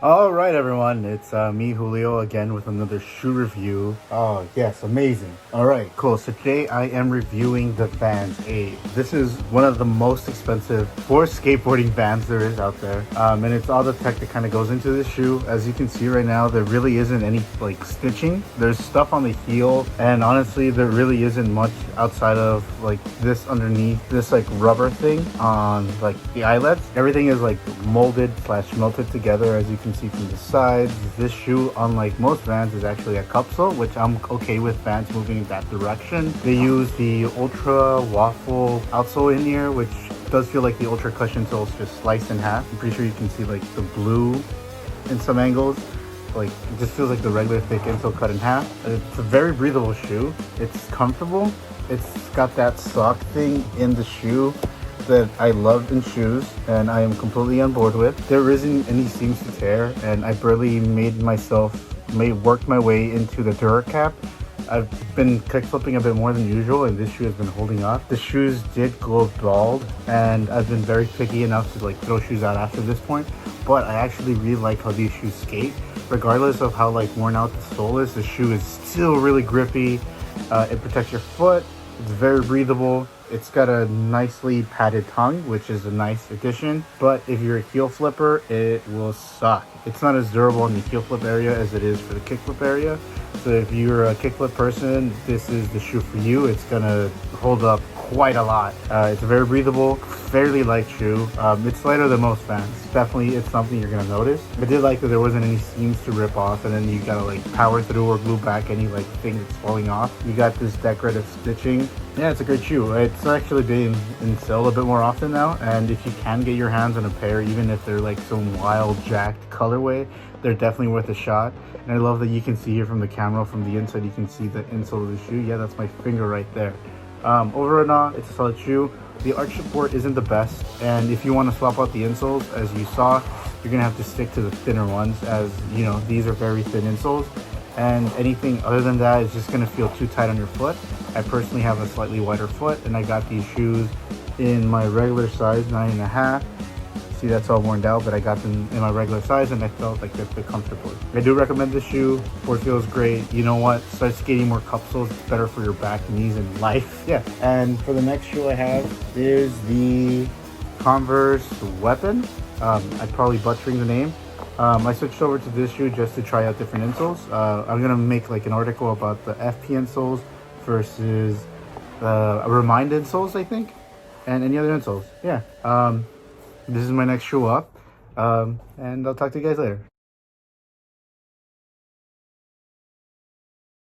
All right, everyone, it's me, Julio, again with another shoe review. Oh, yes, amazing. All right, cool. So today I am reviewing the Vans AVE. This is one of the most expensive for skateboarding Vans there is out there. And it's all the tech that kind of goes into this shoe. As you can see right now, there really isn't any like stitching. There's stuff on the heel, and honestly, there really isn't much outside of like this underneath, this like rubber thing on like the eyelets. Everything is like molded / melted together, as you can see from the sides. This shoe, unlike most Vans, is actually a cupsole, which I'm okay with Vans moving in that direction. They use the Ultra Waffle outsole in here, which does feel like the Ultra Cushion sole is just sliced in half. I'm pretty sure you can see like the blue in some angles. Like, it just feels like the regular thick insole cut in half. It's a very breathable shoe. It's comfortable. It's got that sock thing in the shoe that I love in shoes, and I am completely on board with. There isn't any seams to tear, and I barely worked my way into the Duracap. I've been kick flipping a bit more than usual, and this shoe has been holding up. The shoes did go bald, and I've been very picky enough to like throw shoes out after this point, but I actually really like how these shoes skate. Regardless of how like worn out the sole is, the shoe is still really grippy. It protects your foot. It's very breathable. It's got a nicely padded tongue, which is a nice addition. But if you're a heel flipper, it will suck. It's not as durable in the heel flip area as it is for the kickflip area. So if you're a kickflip person, this is the shoe for you. It's gonna hold up quite a lot. It's a very breathable, fairly light shoe. It's lighter than most Vans. Definitely, it's something you're gonna notice. I did like that there wasn't any seams to rip off, and then you gotta like power through or glue back any like thing that's falling off. You got this decorative stitching. Yeah, it's a great shoe. It's actually being in sale a bit more often now, and if you can get your hands on a pair, even if they're like some wild jacked colorway, they're definitely worth a shot. And I love that you can see here from the camera, from the inside, you can see the insole of the shoe. Yeah, that's my finger right there. Over and all, it's a solid shoe. The arch support isn't the best, and if you want to swap out the insoles, as you saw, you're gonna have to stick to the thinner ones, as you know, these are very thin insoles, and anything other than that is just gonna feel too tight on your foot. I personally have a slightly wider foot, and I got these shoes in my regular size, 9.5. See, that's all worn out, but I got them in my regular size, and I felt like they fit comfortably. I do recommend this shoe. Sport feels great. You know what? Start skating more cupsoles. It's better for your back, knees, and life. Yeah. And for the next shoe I have is the Converse Weapon. I'm probably butchering the name. I switched over to this shoe just to try out different insoles. I'm gonna make like an article about the FP insoles versus Remind insoles, I think, and any other insoles. Yeah. This is my next shoe up, and I'll talk to you guys later.